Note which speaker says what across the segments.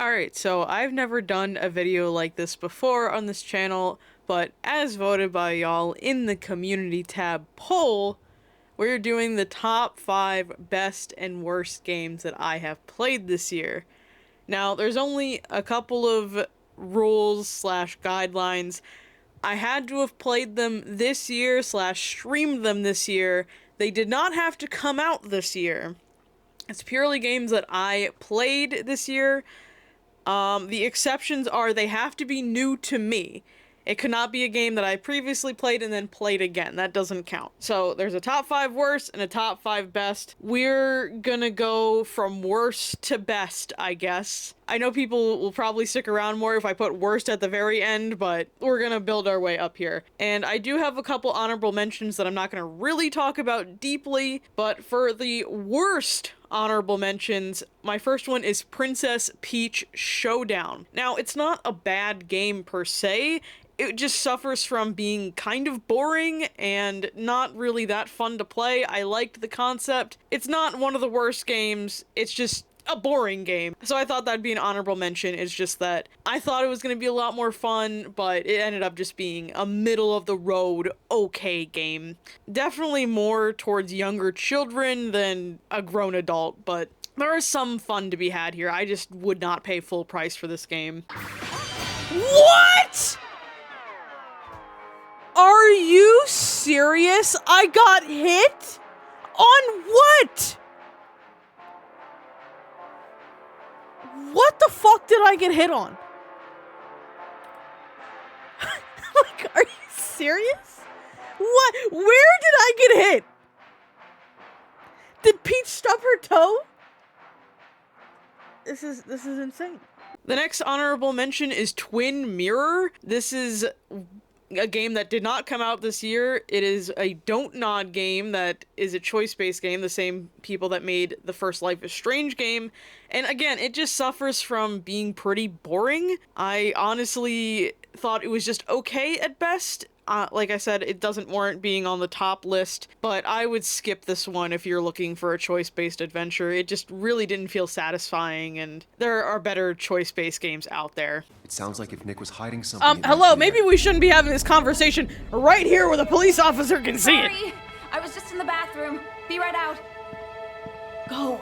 Speaker 1: Alright, so I've never done a video like this before on this channel, but as voted by y'all in the community tab poll, we're doing the top 5 best and worst games that I have played this year. Now, there's only a couple of rules slash guidelines. I had to have played them this year slash streamed them this year. They did not have to come out this year. It's purely games that I played this year. The exceptions are they have to be new to me. It could not be a game that I previously played and then played again. That doesn't count. So there's a top 5 worst and a top 5 best. We're gonna go from worst to best, I guess. I know people will probably stick around more if I put worst at the very end, but we're gonna build our way up here. And I do have a couple honorable mentions that I'm not gonna really talk about deeply, but for the worst honorable mentions, my first one is Princess Peach Showdown. Now, it's not a bad game per se, it just suffers from being kind of boring and not really that fun to play. I liked the concept. It's not one of the worst games, it's just a boring game. So I thought that'd be an honorable mention. It's just that I thought it was going to be a lot more fun, but it ended up just being a middle of the road okay game. Definitely more towards younger children than a grown adult, but there is some fun to be had here. I just would not pay full price for this game. What? Are you serious? I got hit? On what? What the fuck did I get hit on? Like, are you serious? What? Where did I get hit? Did Peach stub her toe? This is insane. The next honorable mention is Twin Mirror. This is a game that did not come out this year. It is a Don't Nod game that is a choice-based game, the same people that made the first Life is Strange game. And again, it just suffers from being pretty boring. I honestly thought it was just okay at best. Like I said, it doesn't warrant being on the top list, but I would skip this one if you're looking for a choice-based adventure. It just really didn't feel satisfying, and there are better choice-based games out there.
Speaker 2: It sounds like if Nick was hiding something.
Speaker 1: Hello, maybe we shouldn't be having this conversation right here where the police officer can see it.
Speaker 3: Sorry, I was just in the bathroom. Be right out. Go.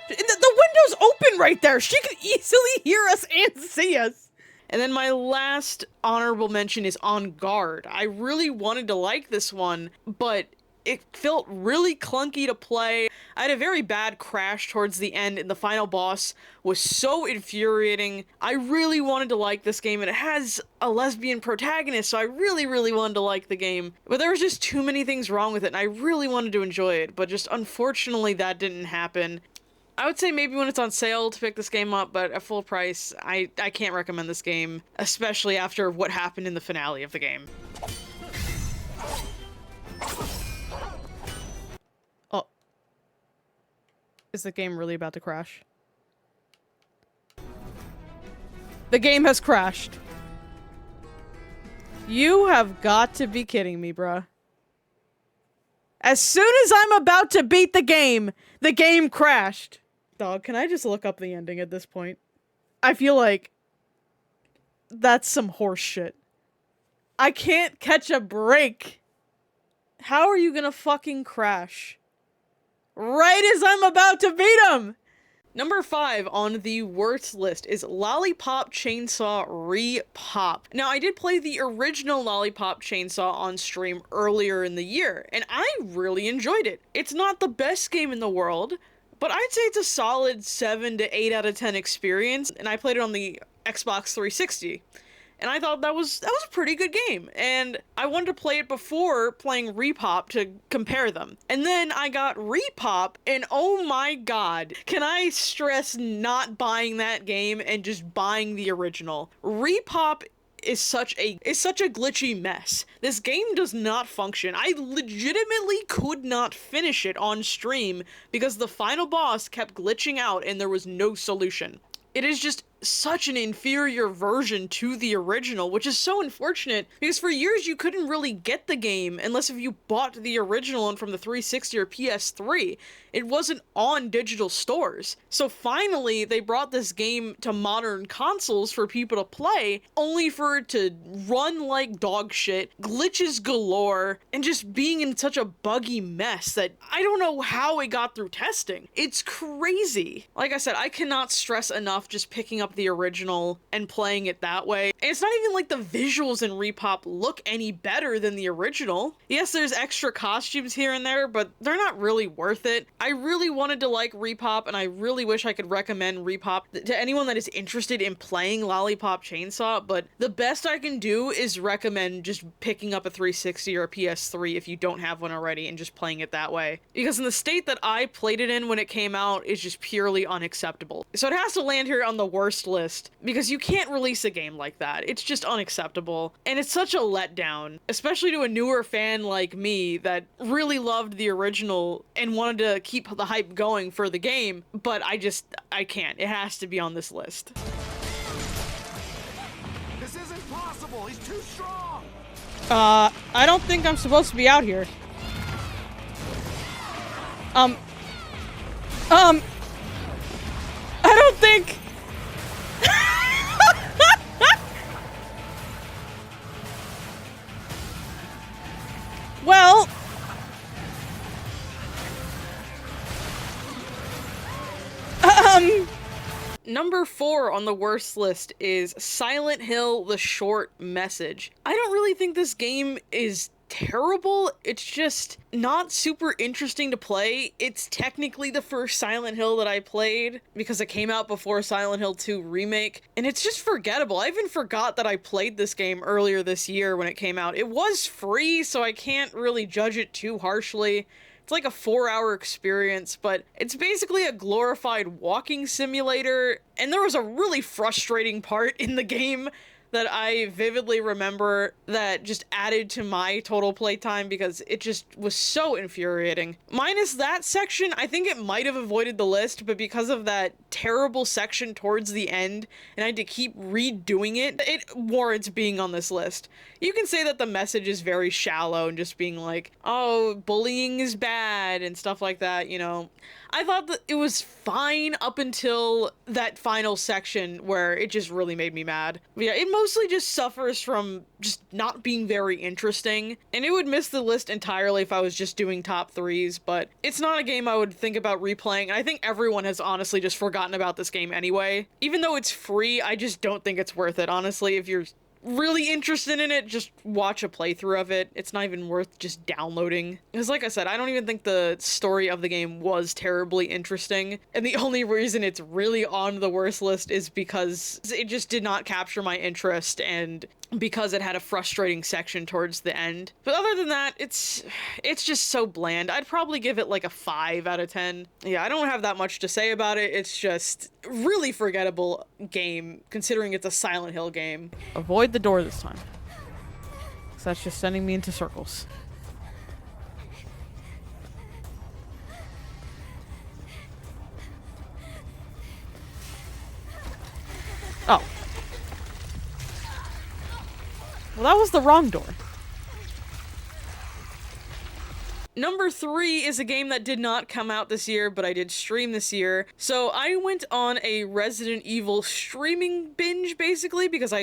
Speaker 1: The window's open right there. She could easily hear us and see us. And then my last honorable mention is On Guard. I really wanted to like this one, but it felt really clunky to play. I had a very bad crash towards the end, and the final boss was so infuriating. I really wanted to like this game, and it has a lesbian protagonist, so I really wanted to like the game. But there was just too many things wrong with it, and I really wanted to enjoy it, but just unfortunately that didn't happen. I would say maybe when it's on sale to pick this game up, but at full price, I can't recommend this game, especially after what happened in the finale of the game. Oh. Is the game really about to crash? The game has crashed. You have got to be kidding me, bruh. As soon as I'm about to beat the game crashed. Dog, can I just look up the ending at this point? I feel like that's some horse shit. I can't catch a break. How are you gonna fucking crash? Right as I'm about to beat him! Number 5 on the worst list is Lollipop Chainsaw Re-Pop. Now, I did play the original Lollipop Chainsaw on stream earlier in the year, and I really enjoyed it. It's not the best game in the world, but I'd say it's a solid 7 to 8 out of 10 experience, and I played it on the Xbox 360. And I thought that was a pretty good game, and I wanted to play it before playing Repop to compare them. And then I got Repop, and oh my god, can I stress not buying that game and just buying the original. Repop is such a glitchy mess. This game does not function. I legitimately could not finish it on stream because the final boss kept glitching out and there was no solution. It is just such an inferior version to the original, which is so unfortunate because for years you couldn't really get the game unless if you bought the original one from the 360 or PS3. It wasn't on digital stores. So finally they brought this game to modern consoles for people to play, only for it to run like dog shit, glitches galore, and just being in such a buggy mess that I don't know how it got through testing. It's crazy. Like I said, I cannot stress enough just picking up the original and playing it that way. And it's not even like the visuals in Repop look any better than the original. Yes, there's extra costumes here and there, but they're not really worth it. I really wanted to like Repop, and I really wish I could recommend Repop to anyone that is interested in playing Lollipop Chainsaw, but the best I can do is recommend just picking up a 360 or a PS3 if you don't have one already and just playing it that way. Because in the state that I played it in when it came out is just purely unacceptable. So it has to land here on the worst list because you can't release a game like that. It's just unacceptable. And it's such a letdown, especially to a newer fan like me that really loved the original and wanted to keep the hype going for the game, but I can't. It has to be on this list.
Speaker 4: This isn't possible. He's too strong.
Speaker 5: I don't think I'm supposed to be out here. I don't think... Well...
Speaker 1: Number 4 on the worst list is Silent Hill: The Short Message. I don't really think this game is terrible. It's just not super interesting to play. It's technically the first Silent Hill that I played because it came out before Silent Hill 2 Remake, and it's just forgettable. I even forgot that I played this game earlier this year when it came out. It was free, so I can't really judge it too harshly. It's like a 4-hour experience, but it's basically a glorified walking simulator, and there was a really frustrating part in the game that I vividly remember that just added to my total playtime because it just was so infuriating. Minus that section, I think it might have avoided the list, but because of that terrible section towards the end, and I had to keep redoing it, it warrants being on this list. You can say that the message is very shallow and just being like, oh, bullying is bad and stuff like that, you know. I thought that it was fine up until that final section where it just really made me mad. But yeah, it mostly just suffers from just not being very interesting, and it would miss the list entirely if I was just doing top 3s, but it's not a game I would think about replaying, and I think everyone has honestly just forgotten about this game anyway. Even though it's free, I just don't think it's worth it, honestly. If you're really interested in it, just watch a playthrough of it. It's not even worth just downloading. Because like I said, I don't even think the story of the game was terribly interesting. And the only reason it's really on the worst list is because it just did not capture my interest and because it had a frustrating section towards the end. But other than that, it's just so bland. I'd probably give it like a 5 out of 10. Yeah, I don't have that much to say about it. It's just really forgettable game considering it's a Silent Hill game.
Speaker 5: Avoid the door this time. 'Cause that's just sending me into circles. Oh. Well, that was the wrong door.
Speaker 1: Number 3 is a game that did not come out this year, but I did stream this year. So I went on a Resident Evil streaming binge, basically, because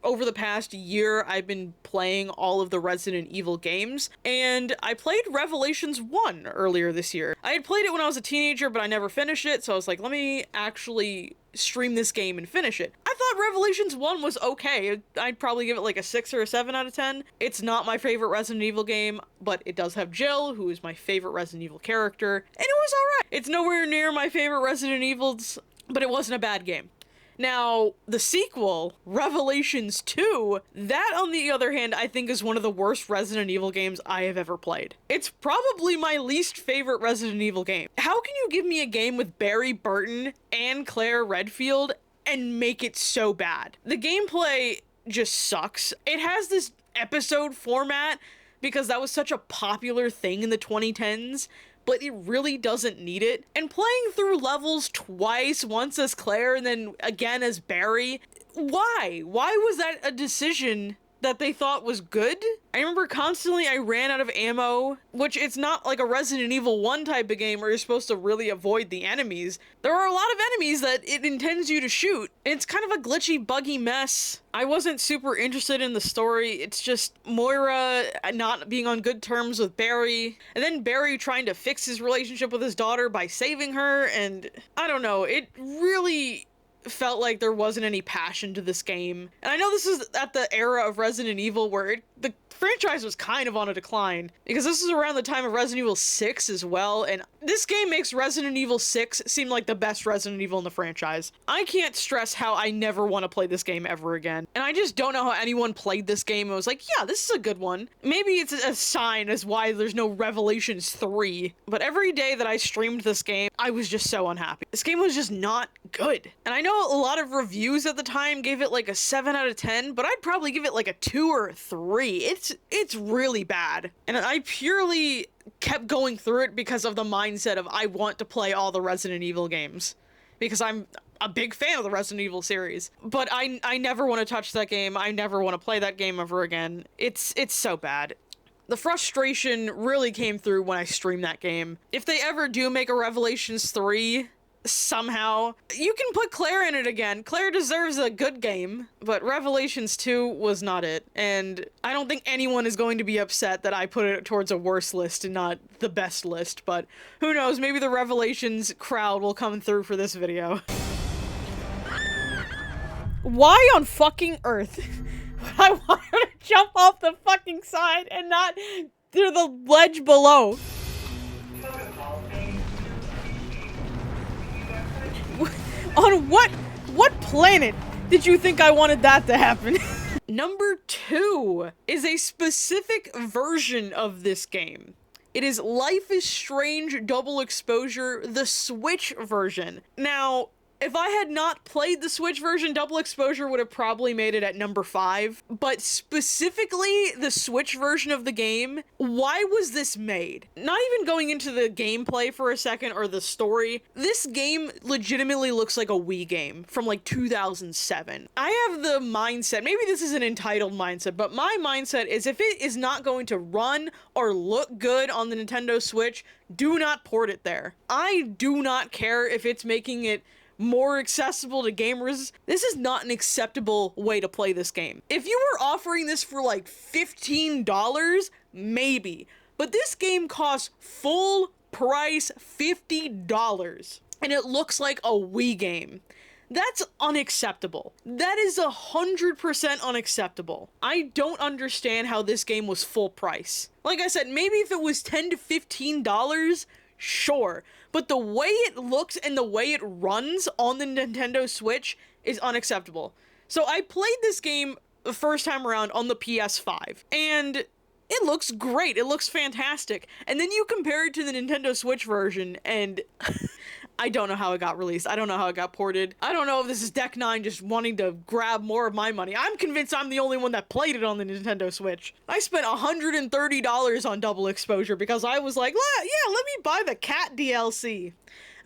Speaker 1: over the past year, I've been playing all of the Resident Evil games, and I played Revelations 1 earlier this year. I had played it when I was a teenager, but I never finished it, so I was like, let me actually stream this game and finish it. I thought Revelations 1 was okay. I'd probably give it like a 6 or a 7 out of 10. It's not my favorite Resident Evil game, but it does have Jill, who is my favorite Resident Evil character, and it was alright. It's nowhere near my favorite Resident Evils, but it wasn't a bad game. Now, the sequel, Revelations 2, that on the other hand, I think is one of the worst Resident Evil games I have ever played. It's probably my least favorite Resident Evil game. How can you give me a game with Barry Burton and Claire Redfield and make it so bad? The gameplay just sucks. It has this episode format because that was such a popular thing in the 2010s, but it really doesn't need it. And playing through levels twice, once as Claire and then again as Barry, why? Why was that a decision that they thought was good? I remember constantly I ran out of ammo, which it's not like a Resident Evil 1 type of game where you're supposed to really avoid the enemies. There are a lot of enemies that it intends you to shoot. It's kind of a glitchy, buggy mess. I wasn't super interested in the story. It's just Moira not being on good terms with Barry, and then Barry trying to fix his relationship with his daughter by saving her, and I don't know, it really felt like there wasn't any passion to this game. And I know this is at the era of Resident Evil where the franchise was kind of on a decline, because this is around the time of Resident Evil 6 as well, and this game makes Resident Evil 6 seem like the best Resident Evil in the franchise. I can't stress how I never want to play this game ever again, and I just don't know how anyone played this game and was like, yeah, this is a good one. Maybe it's a sign as why there's no Revelations 3, but every day that I streamed this game, I was just so unhappy. This game was just not good. And I know a lot of reviews at the time gave it like a 7 out of 10, but I'd probably give it like a 2 or a 3. It's really bad. And I purely kept going through it because of the mindset of I want to play all the Resident Evil games, because I'm a big fan of the Resident Evil series. But I never want to touch that game. I never want to play that game ever again. It's so bad. The frustration really came through when I streamed that game. If they ever do make a Revelations 3, somehow, you can put Claire in it again. Claire deserves a good game, but Revelations 2 was not it. And I don't think anyone is going to be upset that I put it towards a worse list and not the best list, but who knows, maybe the Revelations crowd will come through for this video.
Speaker 5: Why on fucking earth would I want her to jump off the fucking side and not through the ledge below? On what planet did you think I wanted that to happen?
Speaker 1: Number 2 is a specific version of this game. It is Life is Strange Double Exposure, the Switch version. Now, if I had not played the Switch version, Double Exposure would have probably made it at number 5. But specifically, the Switch version of the game, why was this made? Not even going into the gameplay for a second or the story, this game legitimately looks like a Wii game from like 2007. I have the mindset, maybe this is an entitled mindset, but my mindset is if it is not going to run or look good on the Nintendo Switch, do not port it there. I do not care if it's making it more accessible to gamers. This is not an acceptable way to play this game. If you were offering this for like $15, maybe. But this game costs full price $50, and it looks like a Wii game. That's unacceptable. That is 100% unacceptable. I don't understand how this game was full price. Like I said, maybe if it was $10 to $15, sure, but the way it looks and the way it runs on the Nintendo Switch is unacceptable. So I played this game the first time around on the PS5, and it looks great. It looks fantastic. And then you compare it to the Nintendo Switch version, and I don't know how it got released. I don't know how it got ported. I don't know if this is Deck 9 just wanting to grab more of my money. I'm convinced I'm the only one that played it on the Nintendo Switch. I spent $130 on Double Exposure because I was like, yeah, let me buy the cat DLC.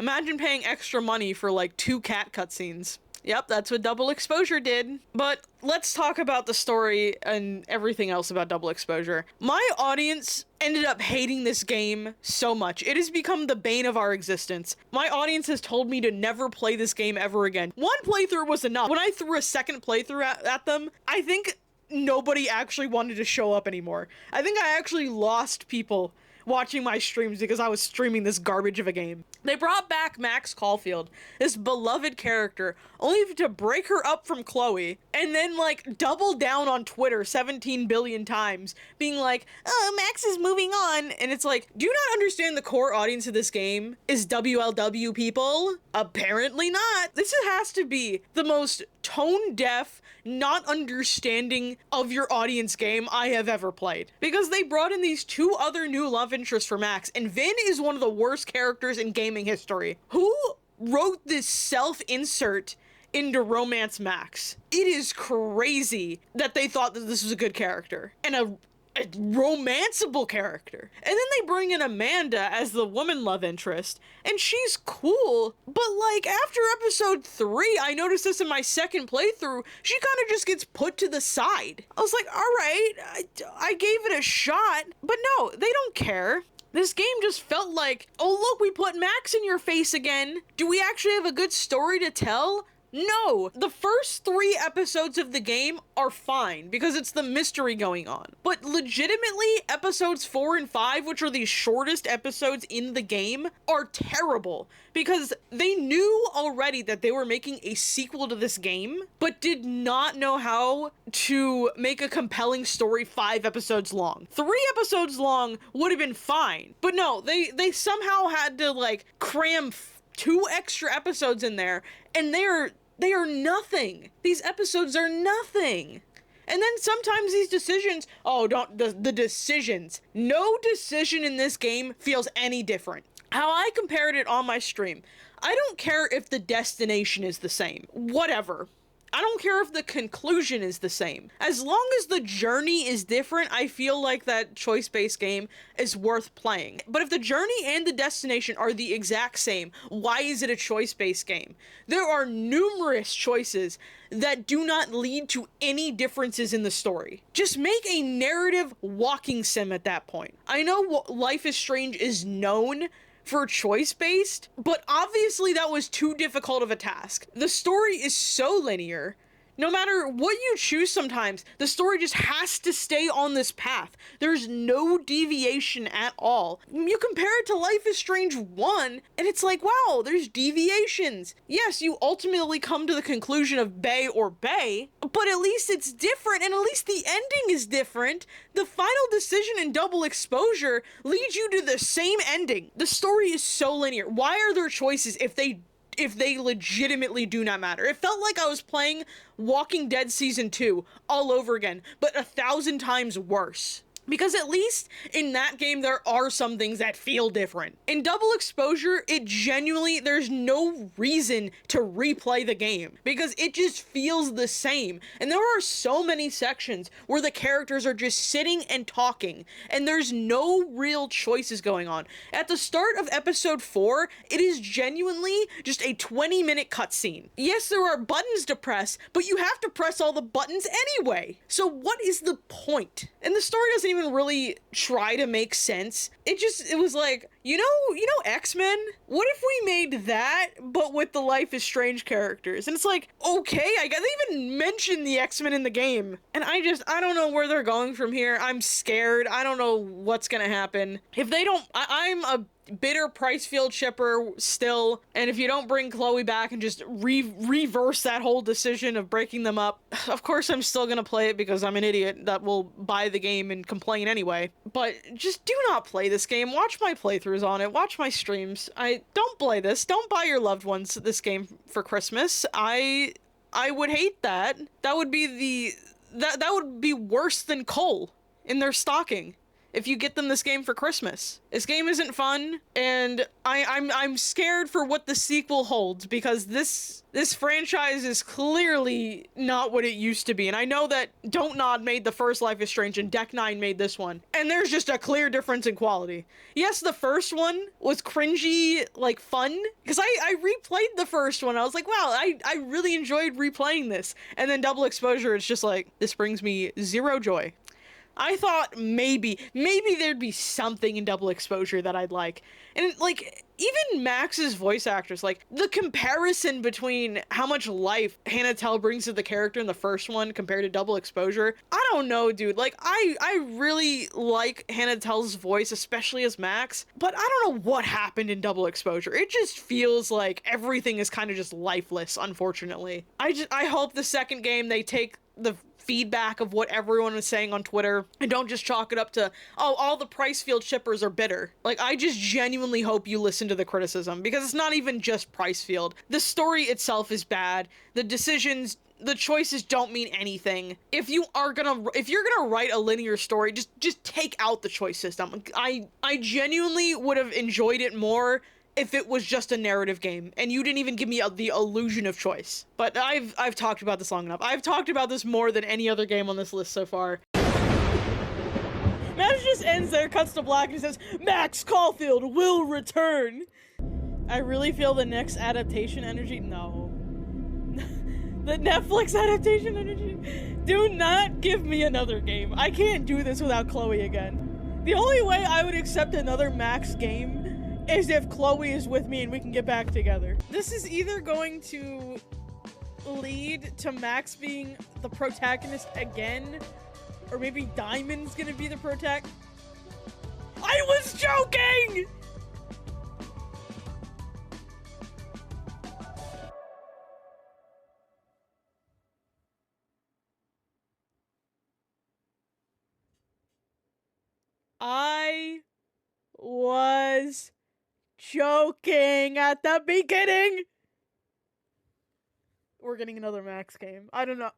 Speaker 1: Imagine paying extra money for like 2 cat cutscenes. Yep, that's what Double Exposure did. But let's talk about the story and everything else about Double Exposure. My audience ended up hating this game so much. It has become the bane of our existence. My audience has told me to never play this game ever again. One playthrough was enough. When I threw a second playthrough at them, I think nobody actually wanted to show up anymore. I think I actually lost people watching my streams because I was streaming this garbage of a game. They brought back Max Caulfield, this beloved character, only to break her up from Chloe, and then, like, double down on Twitter 17 billion times, being like, oh, Max is moving on, and it's like, do you not understand the core audience of this game is WLW people? Apparently not. This has to be the most tone-deaf, not understanding of your audience game I have ever played. Because they brought in these 2 other new love interests for Max, and Vin is one of the worst characters in gaming history. Who wrote this self-insert into Romance Max? It is crazy that they thought that this was a good character and a a romanceable character. And then they bring in Amanda as the woman love interest, and she's cool, but like after episode 3, I noticed this in my second playthrough, she kind of just gets put to the side. I was like, all right, I gave it a shot, but no, they don't care. This game just felt like, oh look, we put Max in your face again. Do we actually have a good story to tell? No, the first 3 episodes of the game are fine because it's the mystery going on. But legitimately, episodes 4 and 5, which are the shortest episodes in the game, are terrible because they knew already that they were making a sequel to this game, but did not know how to make a compelling story 5 episodes long. 3 episodes long would have been fine, but no, they somehow had to like cram 2 extra episodes in there, and they are nothing. These episodes are nothing. And then sometimes these decisions, the decisions. No decision in this game feels any different. How I compared it on my stream, I don't care if the destination is the same. Whatever. I don't care if the conclusion is the same. As long as the journey is different, I feel like that choice-based game is worth playing. But if the journey and the destination are the exact same, why is it a choice-based game? There are numerous choices that do not lead to any differences in the story. Just make a narrative walking sim at that point. I know Life is Strange is known for choice-based, but obviously that was too difficult of a task. The story is so linear. No matter what you choose sometimes, the story just has to stay on this path. There's no deviation at all. You compare it to Life is Strange 1, and it's like, wow, there's deviations. Yes, you ultimately come to the conclusion of Bay or Bay, but at least it's different, and at least the ending is different. The final decision in Double Exposure leads you to the same ending. The story is so linear. Why are there choices if they legitimately do not matter? It felt like I was playing Walking Dead Season 2 all over again, but 1,000 times worse. Because at least in that game, there are some things that feel different. In Double Exposure, there's no reason to replay the game because it just feels the same. And there are so many sections where the characters are just sitting and talking, and there's no real choices going on. At the start of episode 4, it is genuinely just a 20-minute cutscene. Yes, there are buttons to press, but you have to press all the buttons anyway. So what is the point? And the story doesn't even really try to make sense. It was like, you know X-Men? What if we made that, but with the Life is Strange characters? And it's like, okay, I gotta even mention the X-Men in the game. And I don't know where they're going from here. I'm scared. I don't know what's gonna happen. If they don't, I'm a bitter Pricefield shipper still, and if you don't bring Chloe back and just reverse that whole decision of breaking them up, of course I'm still gonna play it because I'm an idiot that will buy the game and complain anyway. But just do not play this game. Watch my playthroughs on it. Watch my streams. Don't play this. Don't buy your loved ones this game for Christmas. I would hate that. That would be that would be worse than coal in their stocking if you get them this game for Christmas. This game isn't fun, and I'm scared for what the sequel holds because this franchise is clearly not what it used to be. And I know that Don't Nod made the first Life is Strange and Deck 9 made this one, and there's just a clear difference in quality. Yes, the first one was cringy, like fun, because I replayed the first one. I was like, wow, I really enjoyed replaying this. And then Double Exposure, it's just like, this brings me zero joy. I thought maybe there'd be something in Double Exposure that I'd like. And like, even Max's voice actors, like the comparison between how much life Hannah Telle brings to the character in the first one compared to Double Exposure, I don't know, dude. Like, I really like Hannah Telle's voice, especially as Max, but I don't know what happened in Double Exposure. It just feels like everything is kind of just lifeless, unfortunately. I hope the second game they take the feedback of what everyone is saying on Twitter and don't just chalk it up to, oh, all the Pricefield shippers are bitter. Like, I just genuinely hope you listen to the criticism, because it's not even just Pricefield. The story itself is bad. The decisions, the choices don't mean anything. If you're gonna write a linear story, just take out the choice system. I genuinely would have enjoyed it more if it was just a narrative game and you didn't even give me the illusion of choice. But I've talked about this long enough. I've talked about this more than any other game on this list so far.
Speaker 5: Match just ends there, cuts to black, and it says, Max Caulfield will return. I really feel the next adaptation energy. No. The Netflix adaptation energy. Do not give me another game. I can't do this without Chloe again. The only way I would accept another Max game is if Chloe is with me and we can get back together. This is either going to lead to Max being the protagonist again, or maybe Diamond's gonna be the protagonist. I was joking! I was joking at the beginning. We're getting another Max game. I don't know.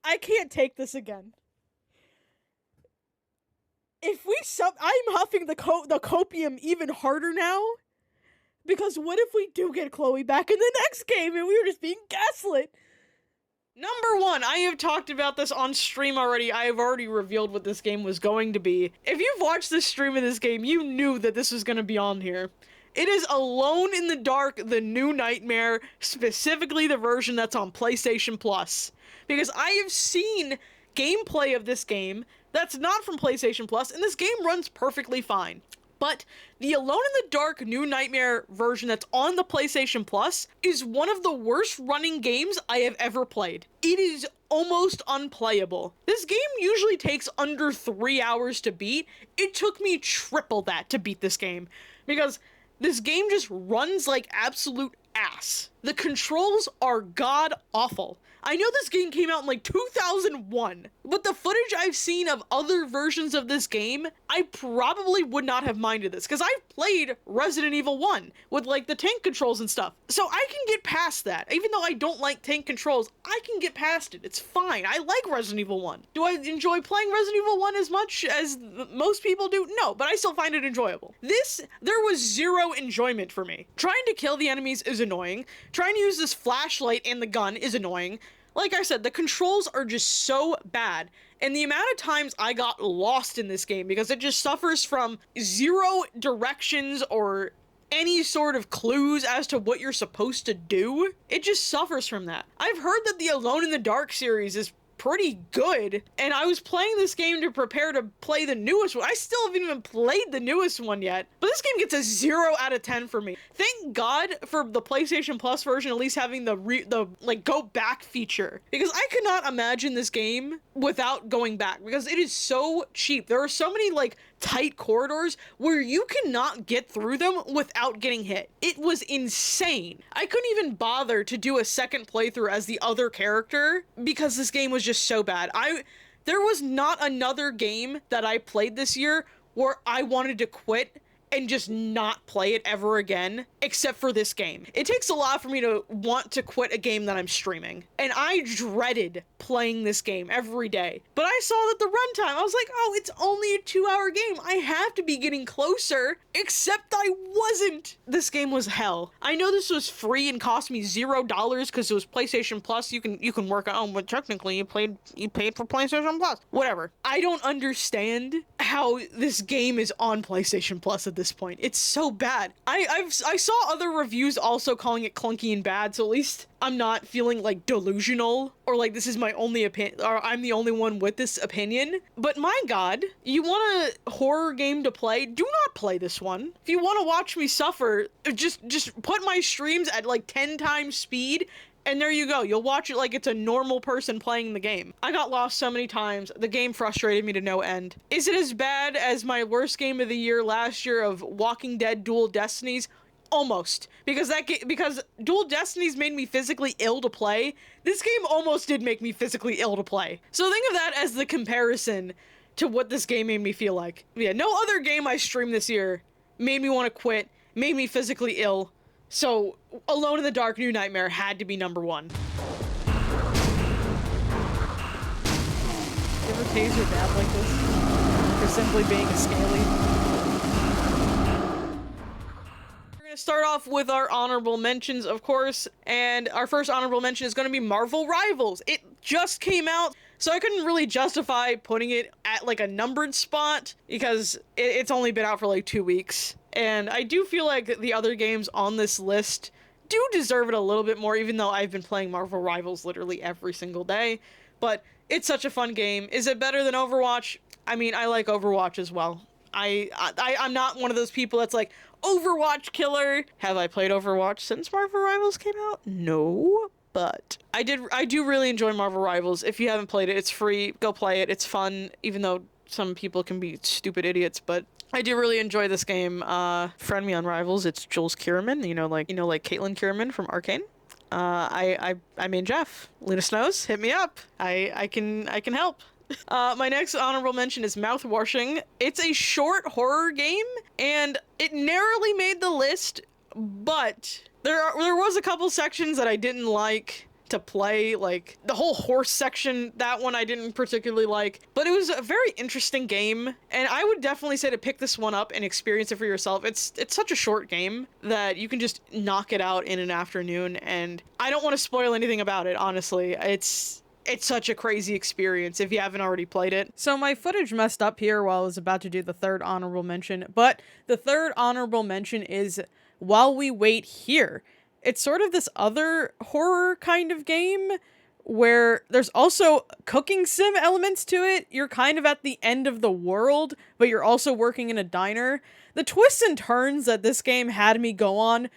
Speaker 5: I can't take this again. If we I'm huffing the copium even harder now. Because what if we do get Chloe back in the next game and we were just being gaslit?
Speaker 1: Number one, I have talked about this on stream already. I have already revealed what this game was going to be. If you've watched this stream of this game, you knew that this was going to be on here. It is Alone in the Dark, the New Nightmare, specifically the version that's on PlayStation Plus. Because I have seen gameplay of this game that's not from PlayStation Plus, and this game runs perfectly fine. But the Alone in the Dark New Nightmare version that's on the PlayStation Plus is one of the worst running games I have ever played. It is almost unplayable. This game usually takes under 3 hours to beat. It took me triple that to beat this game, because this game just runs like absolute ass. The controls are god-awful. I know this game came out in like 2001, but the footage I've seen of other versions of this game, I probably would not have minded this, because I've played Resident Evil 1 with like the tank controls and stuff. So I can get past that. Even though I don't like tank controls, I can get past it. It's fine. I like Resident Evil 1. Do I enjoy playing Resident Evil 1 as much as most people do? No, but I still find it enjoyable. There was zero enjoyment for me. Trying to kill the enemies is annoying. Trying to use this flashlight and the gun is annoying. Like I said, the controls are just so bad, and the amount of times I got lost in this game because it just suffers from zero directions or any sort of clues as to what you're supposed to do. It just suffers from that. I've heard that the Alone in the Dark series is pretty good, and I was playing this game to prepare to play the newest one. I still haven't even played the newest one yet, but this game gets a 0 out of 10 for me. Thank God for the PlayStation Plus version at least having the like go back feature, because I could not imagine this game without going back, because it is so cheap. There are so many like tight corridors where you cannot get through them without getting hit. It was insane. I couldn't even bother to do a second playthrough as the other character because this game was just so bad. There was not another game that I played this year where I wanted to quit and just not play it ever again, except for this game. It takes a lot for me to want to quit a game that I'm streaming, and I dreaded playing this game every day. But I saw that the runtime, I was like, oh, it's only a 2-hour game. I have to be getting closer, except I wasn't. This game was hell. I know this was free and cost me $0 because it was PlayStation Plus. You can work on, but technically you paid for PlayStation Plus. Whatever. I don't understand how this game is on PlayStation Plus at this point. It's so bad. I saw other reviews also calling it clunky and bad, so at least I'm not feeling like delusional or like this is my only opinion, or I'm the only one with this opinion. But my God, you want a horror game to play? Do not play this one. If you want to watch me suffer, just put my streams at like 10 times speed, and there you go. You'll watch it like it's a normal person playing the game. I got lost so many times. The game frustrated me to no end. Is it as bad as my worst game of the year last year of Walking Dead Dual Destinies? Almost. Because Dual Destinies made me physically ill to play. This game almost did make me physically ill to play. So think of that as the comparison to what this game made me feel like. Yeah, no other game I streamed this year made me want to quit, made me physically ill. So, Alone in the Dark New Nightmare had to be number one. You ever tase your dad like this? For simply being a scaly? We're gonna gonna start off with our honorable mentions, of course, and our first honorable mention is gonna be Marvel Rivals. It just came out, so I couldn't really justify putting it at like a numbered spot because it's only been out for like 2 weeks. And I do feel like the other games on this list do deserve it a little bit more, even though I've been playing Marvel Rivals literally every single day. But it's such a fun game. Is it better than Overwatch? I mean, I like Overwatch as well. I'm not one of those people that's like, Overwatch killer. Have I played Overwatch since Marvel Rivals came out? No, but I do really enjoy Marvel Rivals. If you haven't played it, it's free. Go play it. It's fun, even though some people can be stupid idiots, but I do really enjoy this game. Friend me on Rivals. It's Jules Kierman, like Caitlin Kierman from Arcane. I mean Jeff. Luna Snows, hit me up. I can help. My next honorable mention is Mouthwashing. It's a short horror game, and it narrowly made the list, but there was a couple sections that I didn't like to play, like the whole horse section. That one I didn't particularly like, but it was a very interesting game, and I would definitely say to pick this one up and experience it for yourself. It's such a short game that you can just knock it out in an afternoon, and I don't want to spoil anything about it, honestly. It's such a crazy experience if you haven't already played it. So my footage messed up here while I was about to do the third honorable mention, but the third honorable mention is While We Wait Here. It's sort of this other horror kind of game where there's also cooking sim elements to it. You're kind of at the end of the world, but you're also working in a diner. The twists and turns that this game had me go on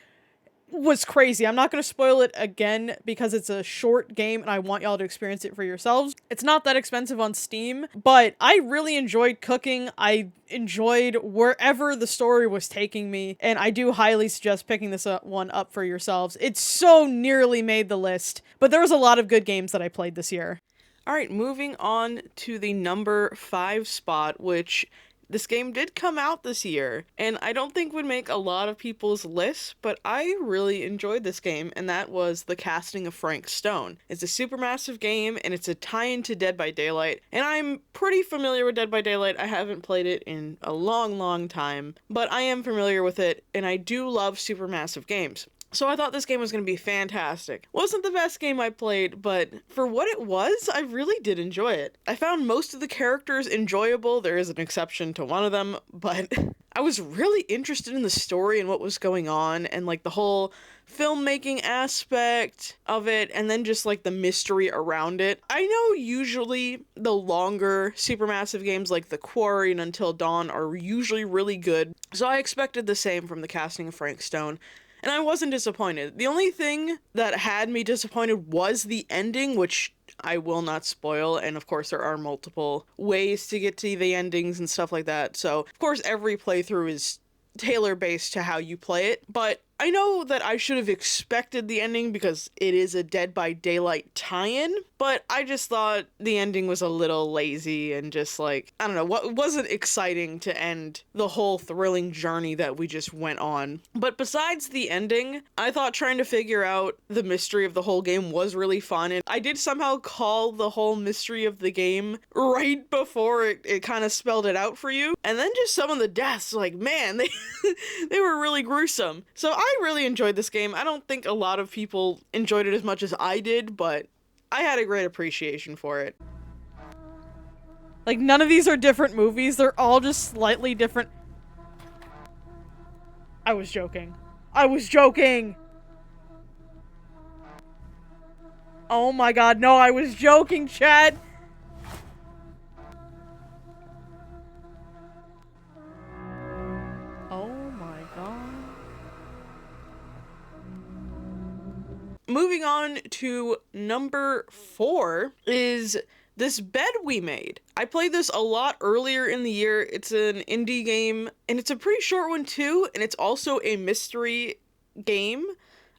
Speaker 1: was crazy. I'm not going to spoil it again because it's a short game and I want y'all to experience it for yourselves. It's not that expensive on Steam, but I really enjoyed cooking. I enjoyed wherever the story was taking me, and I do highly suggest picking this one up for yourselves. It so nearly made the list, but there was a lot of good games that I played this year. Alright, moving on to the number 5 spot, which this game did come out this year, and I don't think would make a lot of people's lists, but I really enjoyed this game, and that was The Casting of Frank Stone. It's a supermassive game, and it's a tie-in to Dead by Daylight, and I'm pretty familiar with Dead by Daylight. I haven't played it in a long time, but I am familiar with it, and I do love supermassive games. So I thought this game was going to be fantastic. Wasn't the best game I played, but for what it was, I really did enjoy it. I found most of the characters enjoyable. There is an exception to one of them, but I was really interested in the story and what was going on, and like the whole filmmaking aspect of it, and then just like the mystery around it. I know usually the longer supermassive games like The Quarry and Until Dawn are usually really good, so I expected the same from The Casting of Frank Stone. And I wasn't disappointed. The only thing that had me disappointed was the ending, which I will not spoil, and of course there are multiple ways to get to the endings and stuff like that, so of course every playthrough is tailor-based to how you play it, but I know that I should have expected the ending because it is a Dead by Daylight tie-in, but I just thought the ending was a little lazy and just like, I don't know, what wasn't exciting to end the whole thrilling journey that we just went on. But besides the ending, I thought trying to figure out the mystery of the whole game was really fun, and I did somehow call the whole mystery of the game right before it kind of spelled it out for you. And then just some of the deaths, like, man, they were really gruesome. So I really enjoyed this game. I don't think a lot of people enjoyed it as much as I did, but I had a great appreciation for it. Like, none of these are different movies. They're all just slightly different. I was joking. I was joking! Oh my god, no, I was joking, chat! Moving on to number 4 is this bed we made. I played this a lot earlier in the year. It's an indie game, and it's a pretty short one too, and it's also a mystery game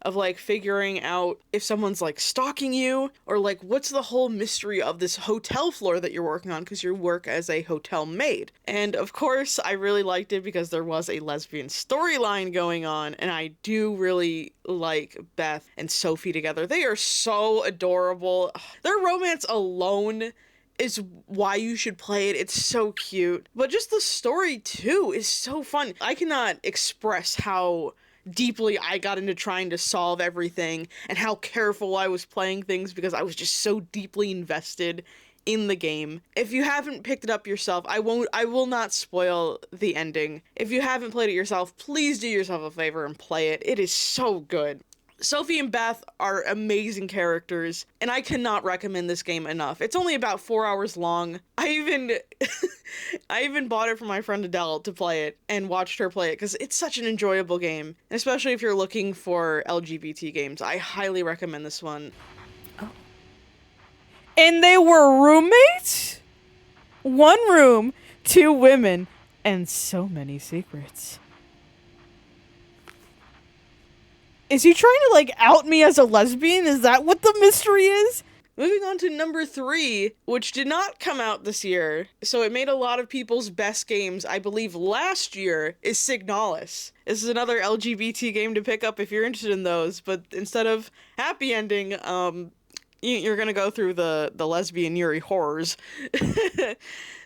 Speaker 1: of like figuring out if someone's like stalking you, or like what's the whole mystery of this hotel floor that you're working on, because you work as a hotel maid. And of course I really liked it because there was a lesbian storyline going on, and I do really like Beth and Sophie together. They are so adorable. Their romance alone is why you should play it. It's so cute. But just the story too is so fun. I cannot express how deeply I got into trying to solve everything and how careful I was playing things because I was just so deeply invested in the game. If you haven't picked it up yourself, I will not spoil the ending. If you haven't played it yourself, please do yourself a favor and play it. It is so good. Sophie and Beth are amazing characters, and I cannot recommend this game enough. It's only about 4 hours long. I even bought it for my friend Adele to play it and watched her play it because it's such an enjoyable game, especially if you're looking for LGBT games. I highly recommend this one.
Speaker 5: And they were roommates? One room, two women, and so many secrets. Is he trying to, like, out me as a lesbian? Is that what the mystery is?
Speaker 1: Moving on to number 3, which did not come out this year, so it made a lot of people's best games, I believe last year, is Signalis. This is another LGBT game to pick up if you're interested in those, but instead of happy ending, you're gonna go through the lesbian Yuri horrors.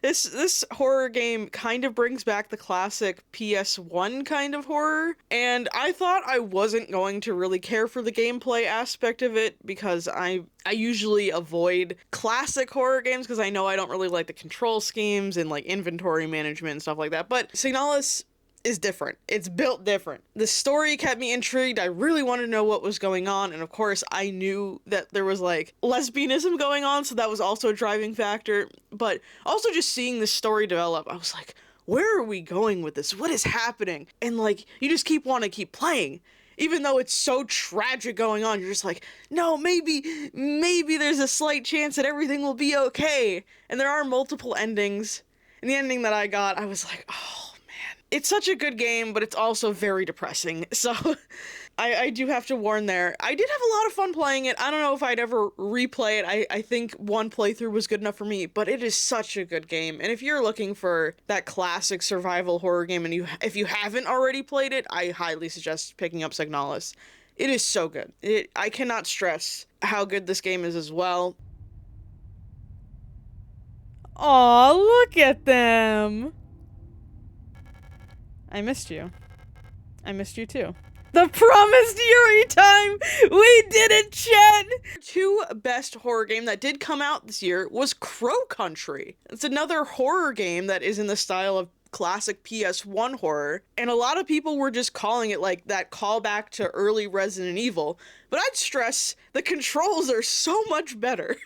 Speaker 1: This horror game kind of brings back the classic PS1 kind of horror, and I thought I wasn't going to really care for the gameplay aspect of it because I usually avoid classic horror games because I know I don't really like the control schemes and like inventory management and stuff like that, but Signalis is different. It's built different. The story kept me intrigued. I really wanted to know what was going on, and of course I knew that there was like lesbianism going on, so that was also a driving factor, but also just seeing the story develop, I was like, where are we going with this? What is happening? And like, you just want to keep playing. Even though it's so tragic going on, you're just like, no, maybe there's a slight chance that everything will be okay. And there are multiple endings, and the ending that I got, I was like, oh, it's such a good game, but it's also very depressing, so I do have to warn there. I did have a lot of fun playing it. I don't know if I'd ever replay it. I think one playthrough was good enough for me, but it is such a good game, and if you're looking for that classic survival horror game, and if you haven't already played it, I highly suggest picking up Signalis. It is so good. I cannot stress how good this game is as well.
Speaker 5: Aw, look at them! I missed you. I missed you too. The promised Yuri time! We did it, Chet!
Speaker 1: Two best horror game that did come out this year was Crow Country. It's another horror game that is in the style of classic PS1 horror, and a lot of people were just calling it like that callback to early Resident Evil, but I'd stress the controls are so much better.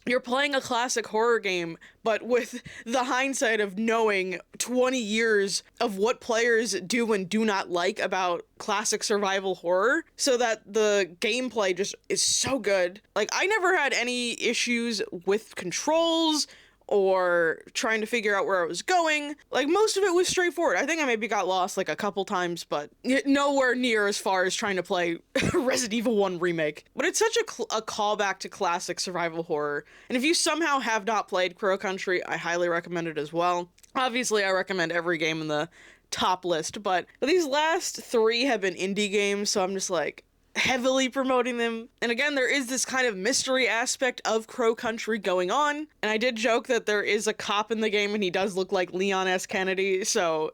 Speaker 1: You're playing a classic horror game, but with the hindsight of knowing 20 years of what players do and do not like about classic survival horror, so that the gameplay just is so good. Like, I never had any issues with controls or trying to figure out where I was going. Like, most of it was straightforward. I think I maybe got lost like a couple times, but nowhere near as far as trying to play Resident Evil 1 Remake. But it's such a callback to classic survival horror, and if you somehow have not played Crow Country, I highly recommend it as well. Obviously, I recommend every game in the top list, but these last 3 have been indie games, so I'm just like, heavily promoting them. And again, there is this kind of mystery aspect of Crow Country going on, and I did joke that there is a cop in the game and he does look like Leon S. Kennedy, so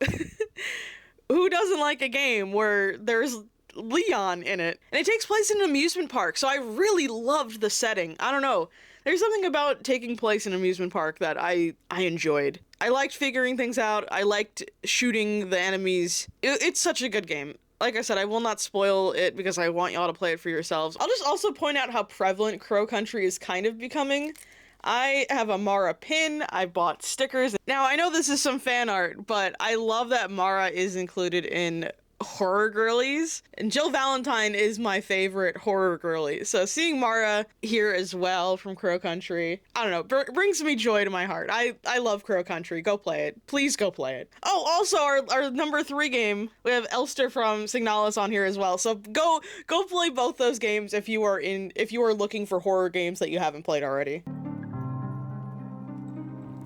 Speaker 1: who doesn't like a game where there's Leon in it? And it takes place in an amusement park, so I really loved the setting. I don't know, there's something about taking place in an amusement park that I enjoyed. I liked figuring things out, I liked shooting the enemies. It's such a good game. Like I said, I will not spoil it because I want y'all to play it for yourselves. I'll just also point out how prevalent Crow Country is kind of becoming. I have a Mara pin, I bought stickers. Now, I know this is some fan art, but I love that Mara is included in horror girlies, and Jill Valentine is my favorite horror girly, so seeing Mara here as well from Crow Country, I don't know, brings me joy to my heart. I love Crow Country. Go play it. Please go play it. Oh, also our number 3 game, we have Elster from Signalis on here as well, so go play both those games if you are looking for horror games that you haven't played already.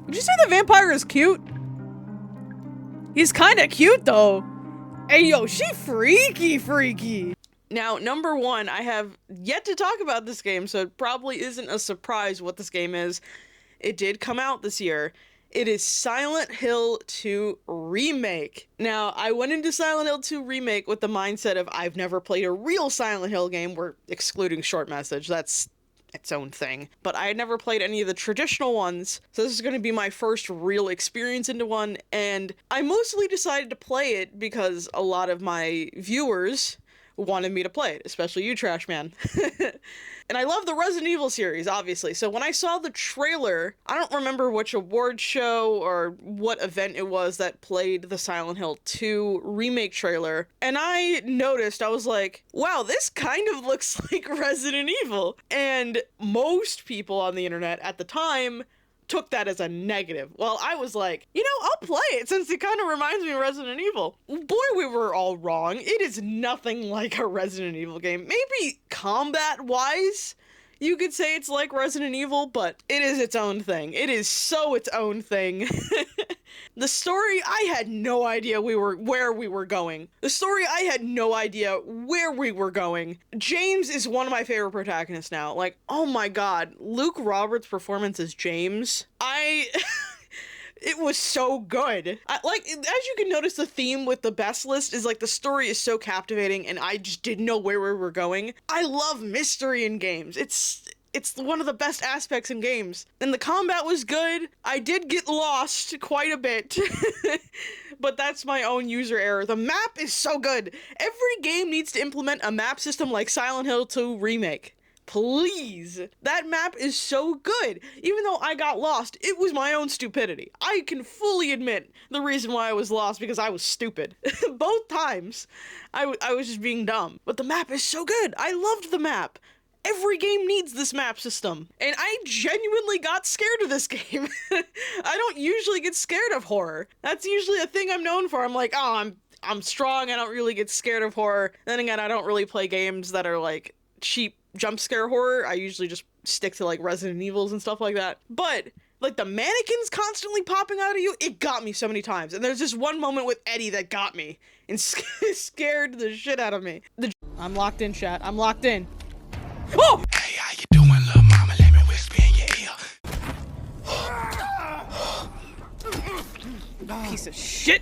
Speaker 5: Would you say the vampire is cute? He's kinda cute though. Hey yo, she freaky.
Speaker 1: Now, number 1, I have yet to talk about this game, so it probably isn't a surprise what this game is. It did come out this year. It is Silent Hill 2 Remake. Now, I went into Silent Hill 2 Remake with the mindset of I've never played a real Silent Hill game. We're excluding Short Message. That's its own thing. But I had never played any of the traditional ones, so this is going to be my first real experience into one, and I mostly decided to play it because a lot of my viewers wanted me to play it, especially you, Trash Man. And I love the Resident Evil series, obviously, so when I saw the trailer, I don't remember which award show or what event it was that played the Silent Hill 2 remake trailer, and I noticed, I was like, wow, this kind of looks like Resident Evil. And most people on the internet at the time took that as a negative. Well, I was like, you know, I'll play it since it kind of reminds me of Resident Evil. Boy, we were all wrong. It is nothing like a Resident Evil game. Maybe combat-wise, you could say it's like Resident Evil, but it is its own thing. It is so its own thing. The story, I had no idea where we were going. The story, I had no idea where we were going. James is one of my favorite protagonists now. Like, oh my god, Luke Roberts' performance as James, it was so good. Like, as you can notice, the theme with the best list is like the story is so captivating and I just didn't know where we were going. I love mystery in games. It's one of the best aspects in games. And the combat was good. I did get lost quite a bit. But that's my own user error. The map is so good. Every game needs to implement a map system like Silent Hill 2 Remake. Please. That map is so good. Even though I got lost, it was my own stupidity. I can fully admit the reason why I was lost because I was stupid. Both times. I was just being dumb. But the map is so good. I loved the map. Every game needs this map system, and I genuinely got scared of this game. I don't usually get scared of horror. That's usually a thing I'm known for. I'm like, oh, I'm strong, I don't really get scared of horror. Then again, I don't really play games that are like cheap jump scare horror. I usually just stick to like Resident Evils and stuff like that. But like the mannequins constantly popping out of you, it got me so many times. And there's this one moment with Eddie that got me and scared the shit out of me.
Speaker 5: I'm locked in, chat. I'm locked in. Oh!
Speaker 4: Hey, how you doing, little mama? Let me whisper in your ear.
Speaker 5: Piece of shit!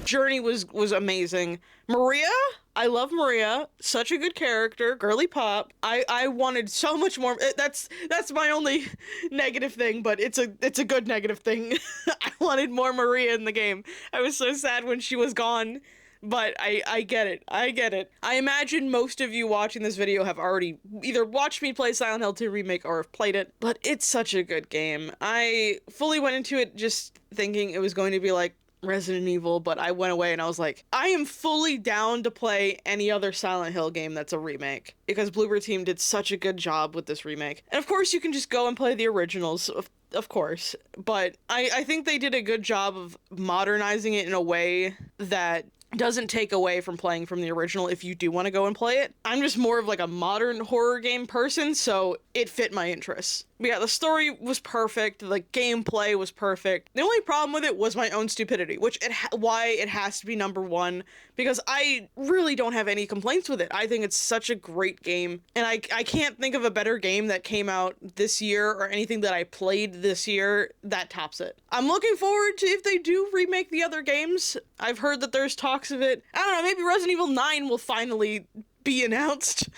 Speaker 1: Journey was amazing. Maria, I love Maria. Such a good character, girly pop. I wanted so much more. That's my only negative thing, but it's a good negative thing. I wanted more Maria in the game. I was so sad when she was gone. But I get it. I get it. I imagine most of you watching this video have already either watched me play Silent Hill 2 Remake or have played it, but it's such a good game. I fully went into it just thinking it was going to be like Resident Evil, but I went away and I was like, I am fully down to play any other Silent Hill game that's a remake, because Bloober Team did such a good job with this remake. And of course you can just go and play the originals, of course, but I think they did a good job of modernizing it in a way that doesn't take away from playing from the original if you do want to go and play it. I'm just more of like a modern horror game person, so it fit my interests. But yeah, the story was perfect, the gameplay was perfect. The only problem with it was my own stupidity, which why it has to be #1, because I really don't have any complaints with it. I think it's such a great game, and I can't think of a better game that came out this year or anything that I played this year that tops it. I'm looking forward to if they do remake the other games. I've heard that there's talks of it. I don't know, maybe Resident Evil 9 will finally be announced.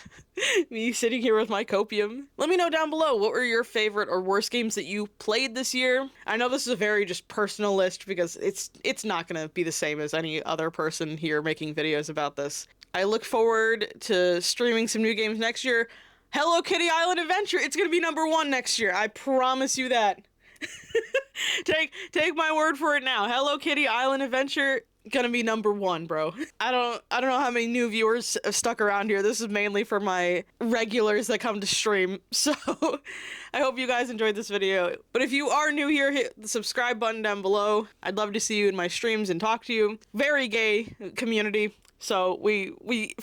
Speaker 1: Me sitting here with my copium. Let me know down below, what were your favorite or worst games that you played this year? I know this is a very just personal list because it's not gonna be the same as any other person here making videos about this. I look forward to streaming some new games next year. Hello Kitty Island Adventure, it's gonna be #1 next year. I promise you that. Take my word for it now. Hello Kitty Island Adventure, gonna be #1, bro. I don't know how many new viewers have stuck around here. This is mainly for my regulars that come to stream, so I hope you guys enjoyed this video. But if you are new here, hit the subscribe button down below. I'd love to see you in my streams and talk to you. Very gay community, so we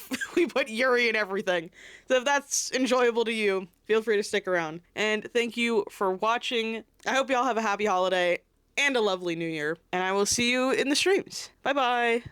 Speaker 1: put Yuri in everything. So if that's enjoyable to you, feel free to stick around. And thank you for watching. I hope y'all have a happy holiday and a lovely new year, and I will see you in the streams. Bye bye.